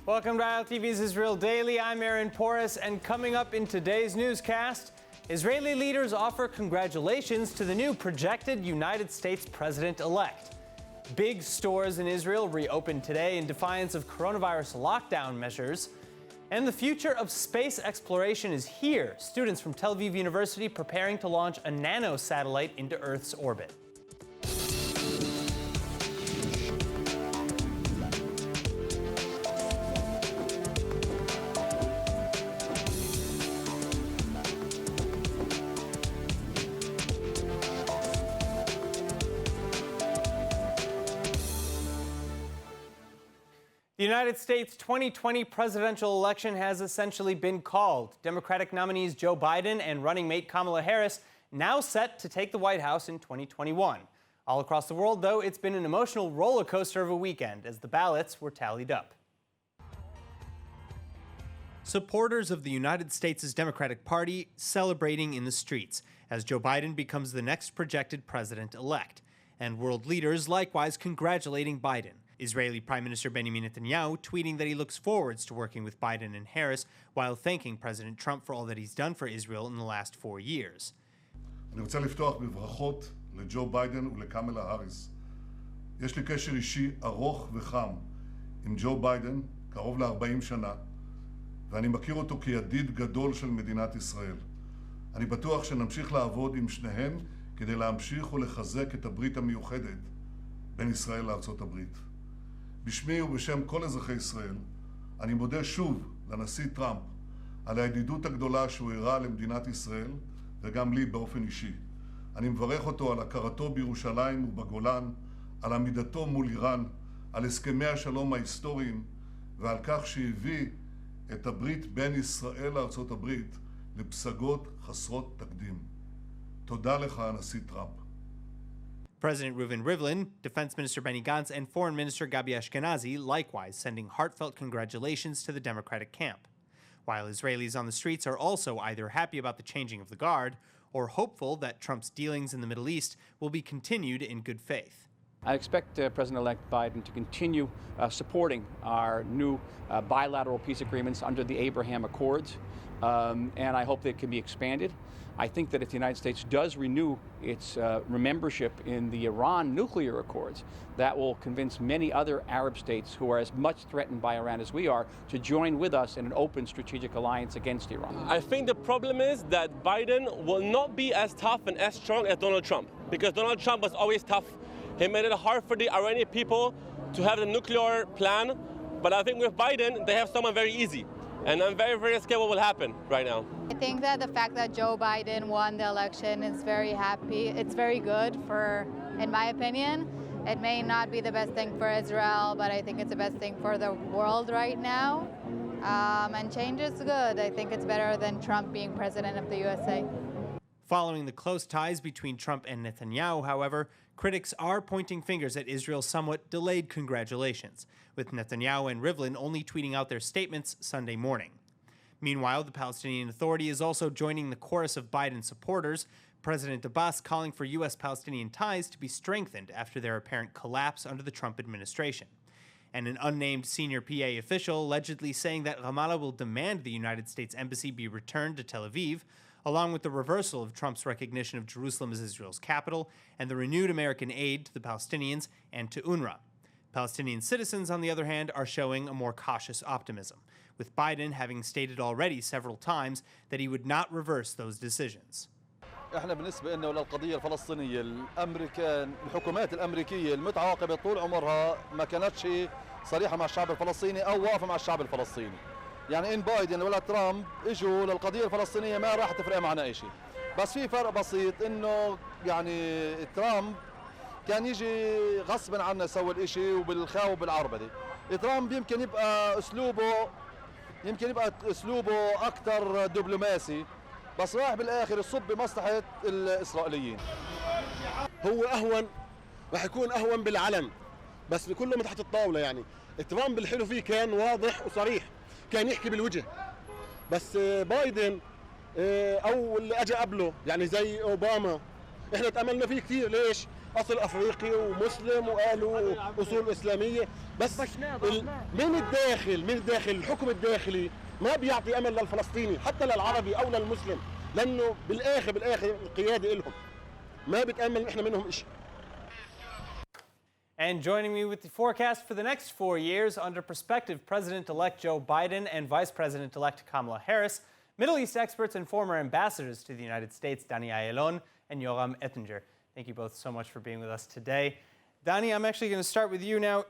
Welcome to ILTV's Israel Daily. I'm Aaron Porras, and coming up in today's newscast, Israeli leaders offer congratulations to the new projected United States president-elect. Big stores in Israel reopened today in defiance of coronavirus lockdown measures. And the future of space exploration is here. Students from Tel Aviv University preparing to launch a Nano Satellite into Earth's orbit. The United States 2020 presidential election has essentially been called. Democratic nominees Joe Biden and running mate Kamala Harris now set to take the White House in 2021. All across the world, though, it's been an emotional roller coaster of a weekend as the ballots were tallied up. Supporters of the United States' Democratic Party celebrating in the streets as Joe Biden becomes the next projected president-elect, and world leaders likewise congratulating Biden. Israeli Prime Minister Benjamin Netanyahu tweeting that he looks forwards to working with Biden and Harris while thanking President Trump for all that he's done for Israel in the last 4 years. אני רוצה לפתוח בברכות לג'ו ביידן ולקמלה האריס. יש לי קשר אישי ארוך וחם עם ג'ו ביידן, קרוב ל-40 שנה, ואני מכיר אותו כידיד גדול של מדינת ישראל. אני בטוח שנמשיך לעבוד עם שניהם כדי להמשיך ולחזק את הברית המיוחדת בין ישראל לארצות הברית. בשמי ובשם כל אזרחי ישראל, אני מודה שוב לנשיא טראמפ על הידידות הגדולה שהוא הראה למדינת ישראל וגם לי באופן אישי. אני מברך אותו על הכרתו בירושלים ובגולן, על עמידתו מול איראן, על הסכמי השלום ההיסטוריים ועל כך שהביא את הברית בין ישראל לארצות הברית לפסגות חסרות תקדים. תודה לך, הנשיא טראמפ. President Reuven Rivlin, Defense Minister Benny Gantz, and Foreign Minister Gabi Ashkenazi likewise sending heartfelt congratulations to the Democratic camp, while Israelis on the streets are also either happy about the changing of the guard or hopeful that Trump's dealings in the Middle East will be continued in good faith. I expect President-elect Biden to continue supporting our new bilateral peace agreements under the Abraham Accords, and I hope that it can be expanded. I think that if the United States does renew its membership in the Iran nuclear accords, that will convince many other Arab states who are as much threatened by Iran as we are to join with us in an open strategic alliance against Iran. I think the problem is that Biden will not be as tough and as strong as Donald Trump, because Donald Trump was always tough. He made it hard for the Iranian people to have the nuclear plan, but I think with Biden, they have someone very easy. And I'm very, very scared what will happen right now. I think that the fact that Joe Biden won the election is very happy. It's very good for, in my opinion. It may not be the best thing for Israel, but I think it's the best thing for the world right now. And change is good. I think it's better than Trump being president of the USA. Following the close ties between Trump and Netanyahu, however, critics are pointing fingers at Israel's somewhat delayed congratulations, with Netanyahu and Rivlin only tweeting out their statements Sunday morning. Meanwhile, the Palestinian Authority is also joining the chorus of Biden supporters, President Abbas calling for U.S.-Palestinian ties to be strengthened after their apparent collapse under the Trump administration. And an unnamed senior PA official allegedly saying that Ramallah will demand the United States Embassy be returned to Tel Aviv, along with the reversal of Trump's recognition of Jerusalem as Israel's capital and the renewed American aid to the Palestinians and to UNRWA. Palestinian citizens, on the other hand, are showing a more cautious optimism, with Biden having stated already several times that he would not reverse those decisions. احنا بالنسبه لنا وللقضيه الفلسطينيه الحكومات الامريكيه المتعاقبه طول عمرها ما كانتش صريحه مع الشعب الفلسطيني او واقفه مع الشعب الفلسطيني. يعني ان بايدن ولا ترامب اجوا للقضيه الفلسطينيه ما راح تفرق معنا شيء. بس في فرق بسيط انه يعني ترامب كان يجي غصبا عنا يسوي الاشي وبالخاو وبالعربده. ترامب يمكن يبقى اسلوبه اكثر دبلوماسي، بس راح بالاخر يصب بمصلحه الاسرائيليين. هو اهون، راح يكون اهون بالعلن، بس كله من تحت الطاوله. يعني ترامب الحلو فيه كان واضح وصريح، كان يحكي بالوجه. بس بايدن او اللي اجى قبله يعني زي اوباما احنا تاملنا فيه كثير. ليش؟ اصل افريقي ومسلم وقالوا اصول اسلاميه، بس من الداخل الحكم الداخلي ما بيعطي امل للفلسطيني حتى للعربي او للمسلم، لانه بالاخر القياده لهم ما بتامل احنا منهم شيء. And joining me with the forecast for the next 4 years under prospective President-elect Joe Biden and Vice President-elect Kamala Harris, Middle East experts and former ambassadors to the United States, Dani Ayalon and Yoram Ettinger. Thank you both so much for being with us today. Dani, I'm actually going to start with you now.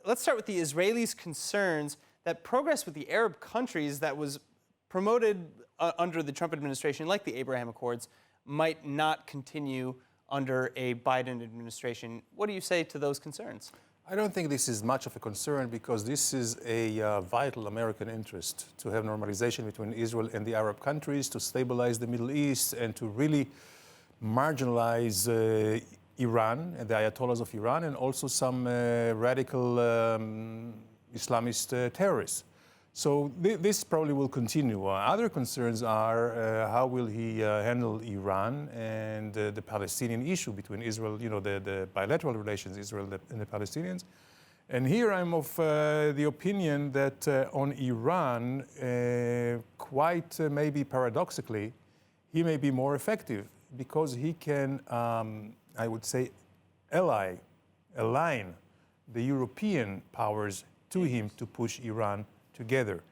Let's start with the Israelis' concerns that progress with the Arab countries that was promoted under the Trump administration, like the Abraham Accords, might not continue under a Biden administration. What do you say to those concerns? I don't think this is much of a concern because this is a vital American interest to have normalization between Israel and the Arab countries, to stabilize the Middle East, and to really marginalize Iran and the Ayatollahs of Iran, and also some radical Islamist terrorists. So this probably will continue. Other concerns are how will he handle Iran and the Palestinian issue between Israel, the bilateral relations, Israel and the Palestinians. And here I'm of the opinion that on Iran, quite maybe paradoxically, he may be more effective because he can, I would say, align the European powers to him to push Iran together.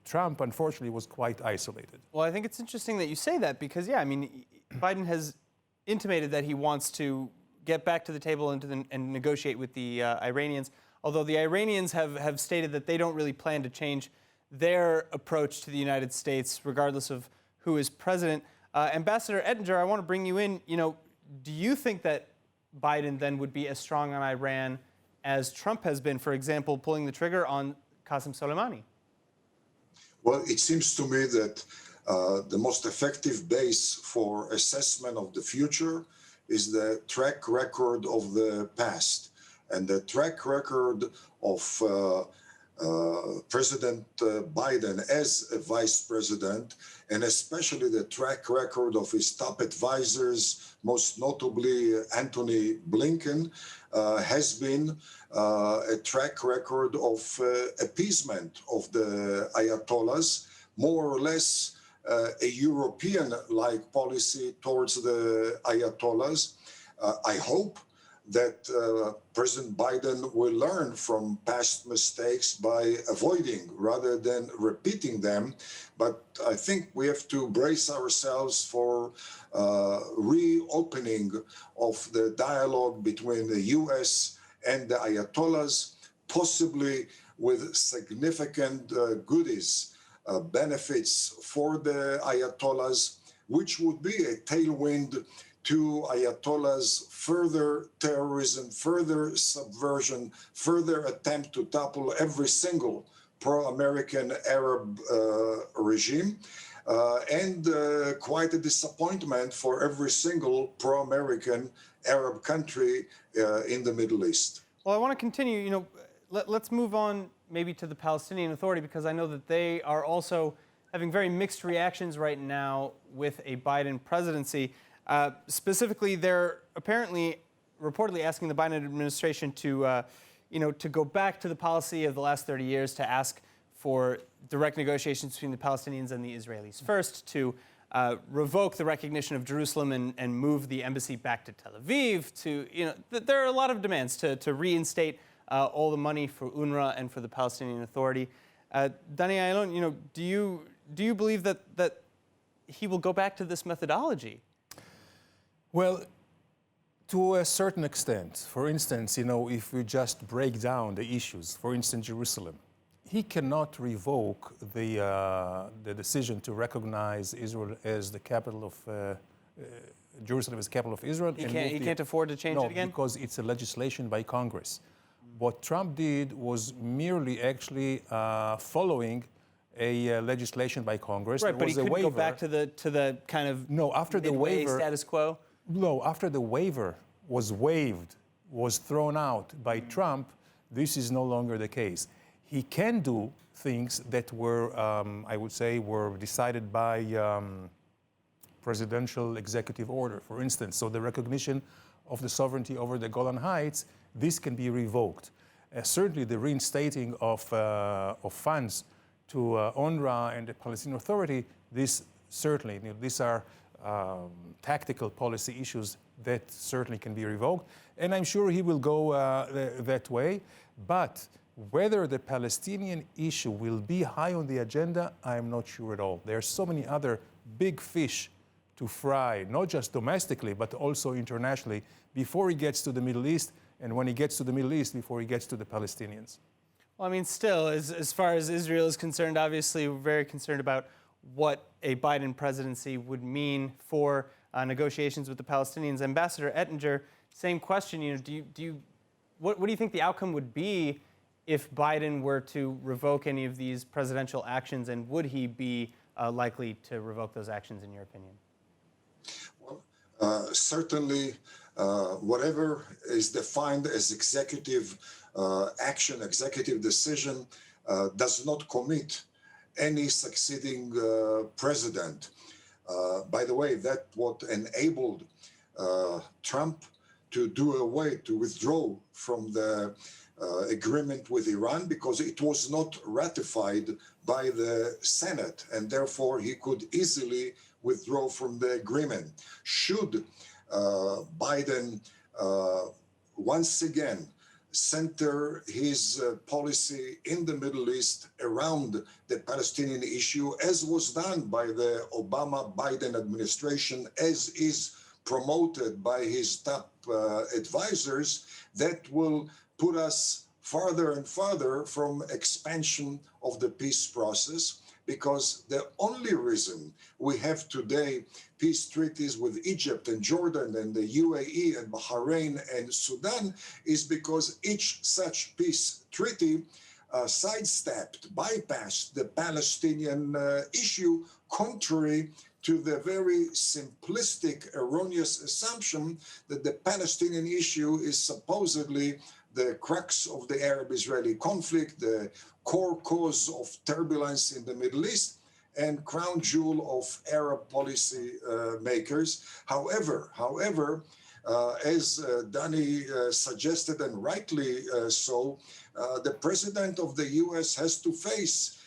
Trump, unfortunately, was quite isolated. Well, I think it's interesting that you say that because, Biden has intimated that he wants to get back to the table and negotiate with the Iranians, although the Iranians have stated that they don't really plan to change their approach to the United States, regardless of who is president. Ambassador Ettinger, I want to bring you in. Do you think that Biden then would be as strong on Iran as Trump has been, for example, pulling the trigger on Qasem Soleimani? Well, it seems to me that the most effective base for assessment of the future is the track record of the past. And the track record of President Biden as a vice president, and especially the track record of his top advisors, most notably Antony Blinken, has been a track record of appeasement of the Ayatollahs, more or less a European-like policy towards the Ayatollahs. I hope that President Biden will learn from past mistakes by avoiding rather than repeating them. But I think we have to brace ourselves for reopening of the dialogue between the U.S. and the Ayatollahs, possibly with significant goodies, benefits for the Ayatollahs, which would be a tailwind to Ayatollahs' further terrorism, further subversion, further attempt to topple every single pro-American Arab regime, and quite a disappointment for every single pro-American Arab country in the Middle East. Well, I want to continue, let's move on maybe to the Palestinian Authority, because I know that they are also having very mixed reactions right now with a Biden presidency. Specifically, they're reportedly asking the Biden administration to go back to the policy of the last 30 years to ask for direct negotiations between the Palestinians and the Israelis first, to revoke the recognition of Jerusalem and move the embassy back to Tel Aviv. There are a lot of demands to reinstate all the money for UNRWA and for the Palestinian Authority. Dani Ayalon, do you believe that he will go back to this methodology? Well, to a certain extent. For instance, if we just break down the issues, for instance, Jerusalem, he cannot revoke the decision to recognize Israel as the capital of Jerusalem as the capital of Israel. He can't afford to change it again? No, because it's a legislation by Congress. What Trump did was merely actually following a legislation by Congress. Right, but he couldn't go back to the kind of after the waiver status quo. No, after the waiver was waived, was thrown out by Trump, this is no longer the case. He can do things that were, I would say, were decided by presidential executive order, for instance. So the recognition of the sovereignty over the Golan Heights, this can be revoked. Certainly the reinstating of funds to UNRWA and the Palestinian Authority, this certainly, these are tactical policy issues that certainly can be revoked. And I'm sure he will go that way. But whether the Palestinian issue will be high on the agenda, I'm not sure at all. There are so many other big fish to fry, not just domestically, but also internationally, before he gets to the Middle East, and when he gets to the Middle East, before he gets to the Palestinians. Well, I mean, still, as far as Israel is concerned, obviously we're very concerned about what a Biden presidency would mean for negotiations with the Palestinians. Ambassador Ettinger, same question. What do you think the outcome would be if Biden were to revoke any of these presidential actions, and would he be likely to revoke those actions, in your opinion? Well, certainly, whatever is defined as executive action, executive decision, does not commit any succeeding president. By the way, that what enabled Trump to withdraw from the agreement with Iran, because it was not ratified by the Senate, and therefore he could easily withdraw from the agreement. Should Biden once again center his policy in the Middle East around the Palestinian issue, as was done by the Obama-Biden administration, as is promoted by his top advisors, that will put us farther and farther from expansion of the peace process, because the only reason we have today peace treaties with Egypt and Jordan and the UAE and Bahrain and Sudan is because each such peace treaty sidestepped, bypassed the Palestinian issue, contrary to the very simplistic, erroneous assumption that the Palestinian issue is supposedly the crux of the Arab-Israeli conflict, the core cause of turbulence in the Middle East, and crown jewel of Arab policy makers. However, as Danny suggested, and rightly so, the president of the US has to face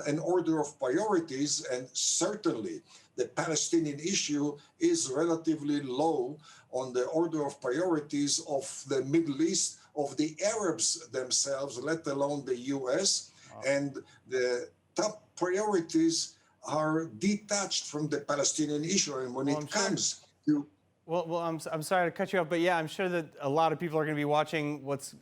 an order of priorities, and certainly the Palestinian issue is relatively low on the order of priorities of the Middle East, of the Arabs themselves, let alone the US. And the top priorities are detached from the Palestinian issue. And when it comes to... Well, I'm sorry to cut you off, but yeah, I'm sure that a lot of people are going to be watching what's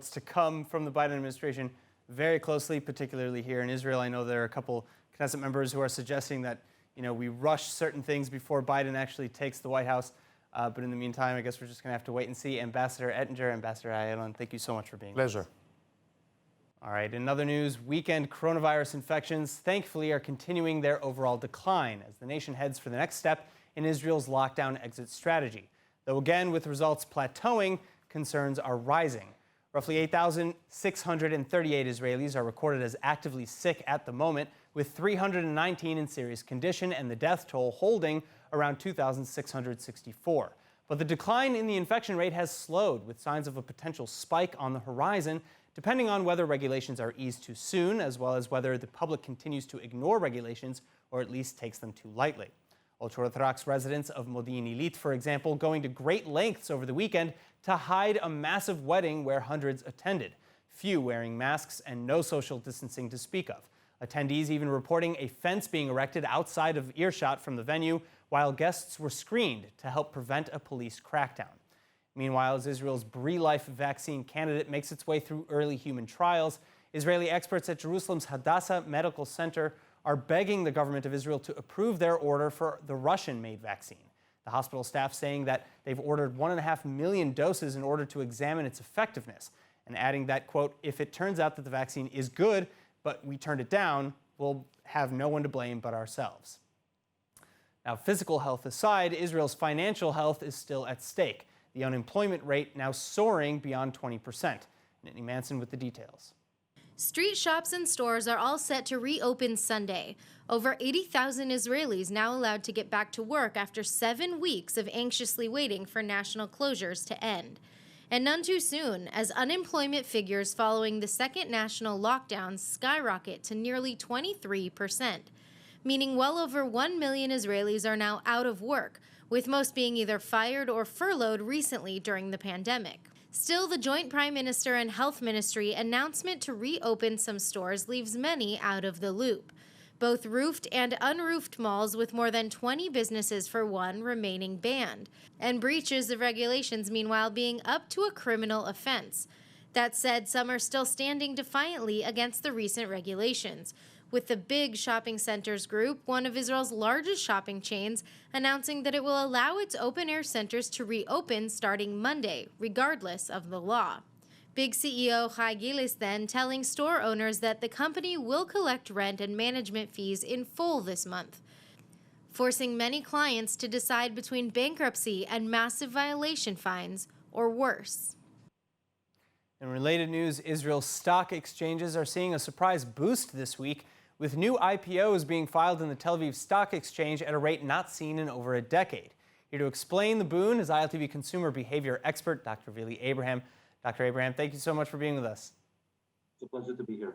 to come from the Biden administration very closely, particularly here in Israel. I know there are a couple Knesset members who are suggesting that, we rush certain things before Biden actually takes the White House. But in the meantime, I guess we're just going to have to wait and see. Ambassador Ettinger, Ambassador Ayalon, thank you so much for being here. Pleasure. All right, in other news, weekend coronavirus infections thankfully are continuing their overall decline as the nation heads for the next step in Israel's lockdown exit strategy. Though again, with results plateauing, concerns are rising. Roughly 8,638 Israelis are recorded as actively sick at the moment, with 319 in serious condition and the death toll holding around 2,664. But the decline in the infection rate has slowed, with signs of a potential spike on the horizon, depending on whether regulations are eased too soon, as well as whether the public continues to ignore regulations or at least takes them too lightly. Ultra-Orthodox residents of Modi'in Illit, for example, going to great lengths over the weekend to hide a massive wedding where hundreds attended, few wearing masks and no social distancing to speak of. Attendees even reporting a fence being erected outside of earshot from the venue, while guests were screened to help prevent a police crackdown. Meanwhile, as Israel's Bre-Life vaccine candidate makes its way through early human trials, Israeli experts at Jerusalem's Hadassah Medical Center are begging the government of Israel to approve their order for the Russian-made vaccine. The hospital staff saying that they've ordered 1.5 million doses in order to examine its effectiveness, and adding that, quote, if it turns out that the vaccine is good, but we turned it down, we'll have no one to blame but ourselves. Now, physical health aside, Israel's financial health is still at stake. The unemployment rate now soaring beyond 20%. Nittany Manson with the details. Street shops and stores are all set to reopen Sunday. Over 80,000 Israelis now allowed to get back to work after 7 weeks of anxiously waiting for national closures to end. And none too soon, as unemployment figures following the second national lockdown skyrocket to nearly 23%, meaning well over 1 million Israelis are now out of work, with most being either fired or furloughed recently during the pandemic. Still, the joint Prime Minister and Health Ministry announcement to reopen some stores leaves many out of the loop. Both roofed and unroofed malls with more than 20 businesses for one remaining banned, and breaches of regulations meanwhile being up to a criminal offense. That said, some are still standing defiantly against the recent regulations, with the Big Shopping Centers Group, one of Israel's largest shopping chains, announcing that it will allow its open-air centers to reopen starting Monday, regardless of the law. Big CEO Chai Gillis then telling store owners that the company will collect rent and management fees in full this month, forcing many clients to decide between bankruptcy and massive violation fines, or worse. In related news, Israel's stock exchanges are seeing a surprise boost this week, with new IPOs being filed in the Tel Aviv Stock Exchange at a rate not seen in over a decade. Here to explain the boon is ILTV consumer behavior expert Dr. Vili Abraham. Dr. Abraham, thank you so much for being with us. It's a pleasure to be here.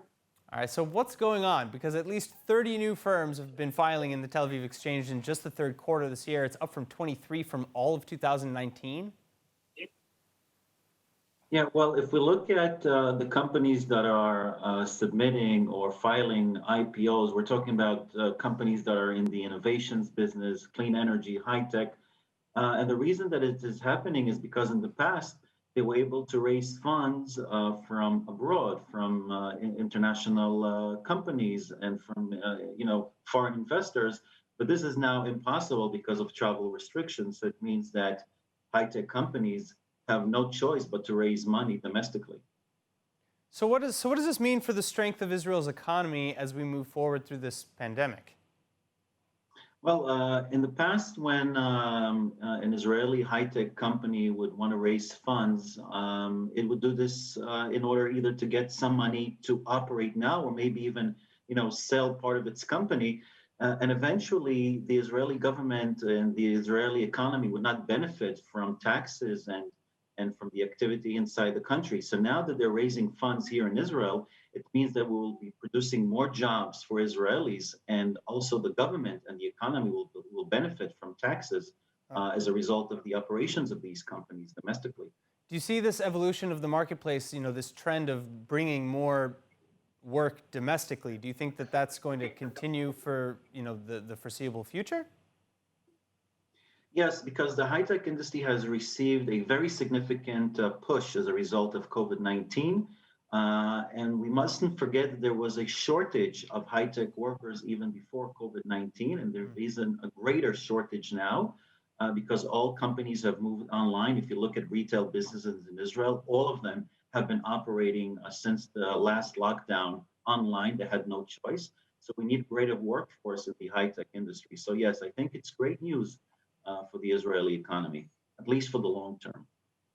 All right, so what's going on? Because at least 30 new firms have been filing in the Tel Aviv Exchange in just the third quarter this year. It's up from 23 from all of 2019. Yeah, well, if we look at the companies that are submitting or filing IPOs, we're talking about companies that are in the innovations business, clean energy, high tech. And the reason that it is happening is because in the past, they were able to raise funds from abroad, from international companies and from foreign investors. But this is now impossible because of travel restrictions. So it means that high-tech companies have no choice but to raise money domestically. So what does this mean for the strength of Israel's economy as we move forward through this pandemic? Well, in the past, when an Israeli high-tech company would want to raise funds, it would do this in order either to get some money to operate now, or maybe even, sell part of its company. And eventually, the Israeli government and the Israeli economy would not benefit from taxes and from the activity inside the country. So now that they're raising funds here in Israel, it means that we will be producing more jobs for Israelis, and also the government and the economy will benefit from taxes as a result of the operations of these companies domestically. Do you see this evolution of the marketplace, this trend of bringing more work domestically? Do you think that that's going to continue for, the foreseeable future? Yes, because the high-tech industry has received a very significant push as a result of COVID-19. And we mustn't forget that there was a shortage of high-tech workers even before COVID-19, and there is a greater shortage now because all companies have moved online. If you look at retail businesses in Israel, all of them have been operating since the last lockdown online. They had no choice. So we need greater workforce in the high-tech industry. So yes, I think it's great news for the Israeli economy, at least for the long term.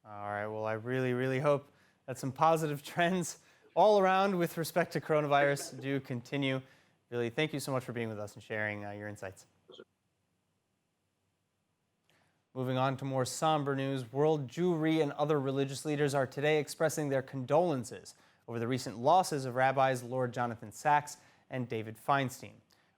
All right, well, I really, really hope that some positive trends all around with respect to coronavirus do continue. Really, thank you so much for being with us and sharing your insights. Pleasure. Moving on to more somber news, world Jewry and other religious leaders are today expressing their condolences over the recent losses of rabbis Lord Jonathan Sacks and David Feinstein.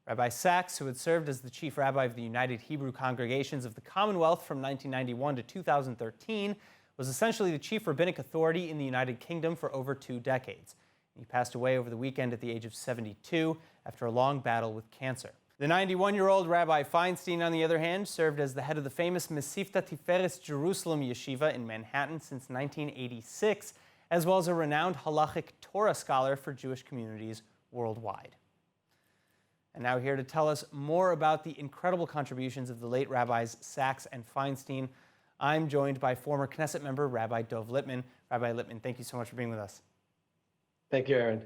Rabbi Sacks, who had served as the chief rabbi of the United Hebrew Congregations of the Commonwealth from 1991 to 2013, was essentially the chief rabbinic authority in the United Kingdom for over 2 decades. He passed away over the weekend at the age of 72 after a long battle with cancer. The 91-year-old Rabbi Feinstein, on the other hand, served as the head of the famous Mesivta Tiferes Jerusalem Yeshiva in Manhattan since 1986, as well as a renowned halachic Torah scholar for Jewish communities worldwide. And now here to tell us more about the incredible contributions of the late rabbis Sacks and Feinstein, I'm joined by former Knesset member Rabbi Dov Lipman. Rabbi Lipman, thank you so much for being with us. Thank you, Aaron.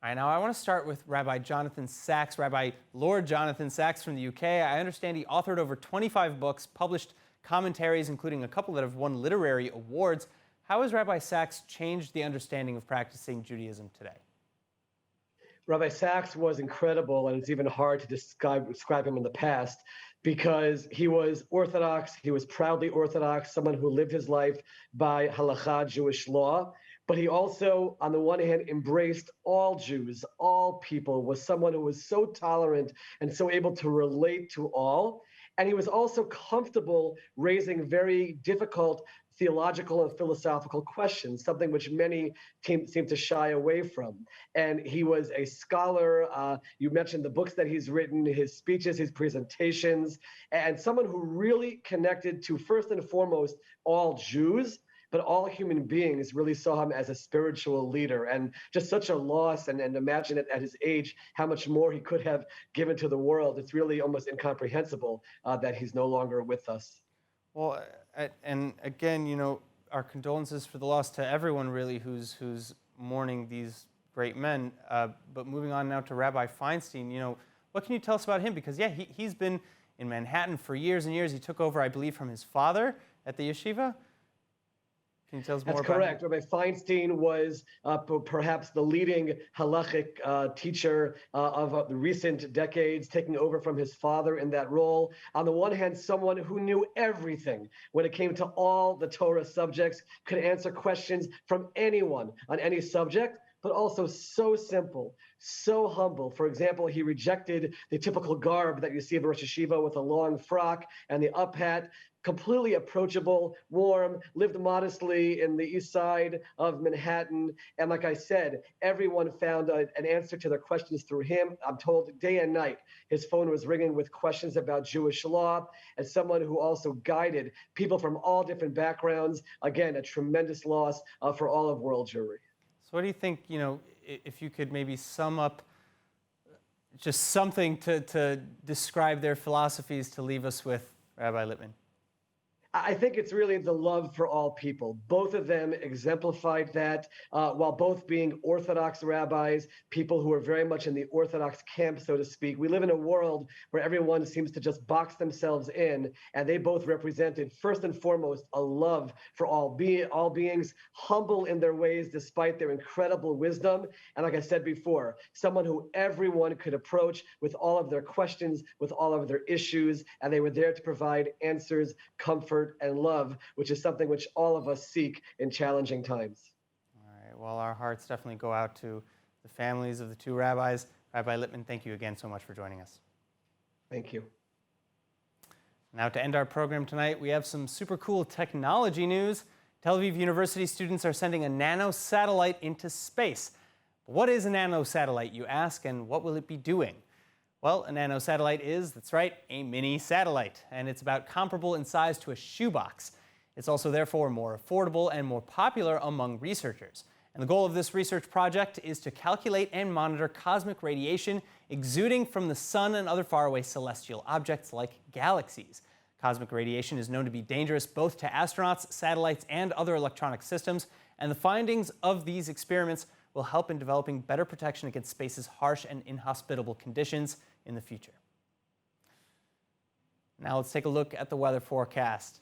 All right, now I want to start with Rabbi Jonathan Sacks, Rabbi Lord Jonathan Sacks from the UK. I understand he authored over 25 books, published commentaries, including a couple that have won literary awards. How has Rabbi Sacks changed the understanding of practicing Judaism today? Rabbi Sachs was incredible, and it's even hard to describe him in the past because he was Orthodox, he was proudly Orthodox, someone who lived his life by halakha, Jewish law. But he also, on the one hand, embraced all Jews, all people, was someone who was so tolerant and so able to relate to all. And he was also comfortable raising very difficult theological and philosophical questions, something which many seem to shy away from. And he was a scholar. You mentioned the books that he's written, his speeches, his presentations, and someone who really connected to, first and foremost, all Jews, but all human beings really saw him as a spiritual leader, and just such a loss. And imagine it at his age, how much more he could have given to the world. It's really almost incomprehensible that he's no longer with us. Well, and again, you know, our condolences for the loss to everyone really who's mourning these great men. But moving on now to Rabbi Feinstein, you know, what can you tell us about him? Because yeah, he's been in Manhattan for years and years. He took over, I believe, from his father at the yeshiva. Can you tell us more about him? That's correct. Rabbi Feinstein was perhaps the leading halachic teacher of the recent decades, taking over from his father in that role. On the one hand, someone who knew everything when it came to all the Torah subjects, could answer questions from anyone on any subject, but also so simple, so humble. For example, he rejected the typical garb that you see of a Rosh Yeshiva with a long frock and the up hat. Completely approachable, warm, lived modestly in the east side of Manhattan. And like I said, everyone found an answer to their questions through him. I'm told day and night, his phone was ringing with questions about Jewish law, and someone who also guided people from all different backgrounds. Again, a tremendous loss for all of world Jewry. So what do you think, you know, if you could maybe sum up just something to describe their philosophies to leave us with, Rabbi Lipman? I think it's really the love for all people. Both of them exemplified that, while both being Orthodox rabbis, people who are very much in the Orthodox camp, so to speak. We live in a world where everyone seems to just box themselves in, and they both represented, first and foremost, a love for all beings, humble in their ways despite their incredible wisdom. And like I said before, someone who everyone could approach with all of their questions, with all of their issues, and they were there to provide answers, comfort, and love, which is something which all of us seek in challenging times. All right. Well, our hearts definitely go out to the families of the two rabbis. Rabbi Lipman, thank you again so much for joining us. Thank you. Now, to end our program tonight, we have some super cool technology news. Tel Aviv University students are sending a Nano Satellite into space. What is a Nano Satellite, you ask, and what will it be doing? Well, a Nano Satellite is, that's right, a mini satellite, and it's about comparable in size to a shoebox. It's also therefore more affordable and more popular among researchers. And the goal of this research project is to calculate and monitor cosmic radiation exuding from the sun and other faraway celestial objects like galaxies. Cosmic radiation is known to be dangerous both to astronauts, satellites, and other electronic systems, and the findings of these experiments will help in developing better protection against space's harsh and inhospitable conditions in the future. Now let's take a look at the weather forecast.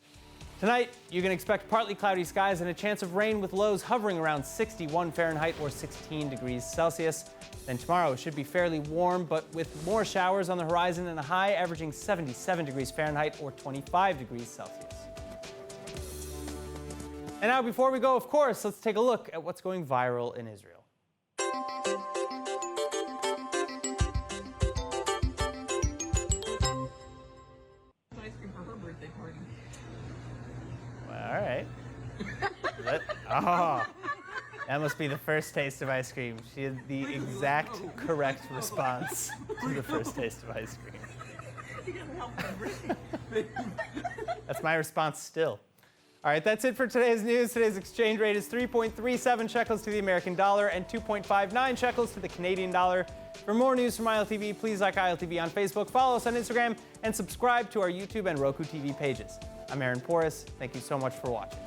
Tonight, you can expect partly cloudy skies and a chance of rain with lows hovering around 61 Fahrenheit or 16 degrees Celsius. Then tomorrow it should be fairly warm, but with more showers on the horizon and a high averaging 77 degrees Fahrenheit or 25 degrees Celsius. And now, before we go, of course, let's take a look at what's going viral in Israel. Ice cream for her birthday party. Well, all right. That must be the first taste of ice cream. She had the exact correct response to the first taste of ice cream. That's my response still. All right, that's it for today's news. Today's exchange rate is 3.37 shekels to the American dollar and 2.59 shekels to the Canadian dollar. For more news from ILTV, please like ILTV on Facebook, follow us on Instagram, and subscribe to our YouTube and Roku TV pages. I'm Aaron Porras. Thank you so much for watching.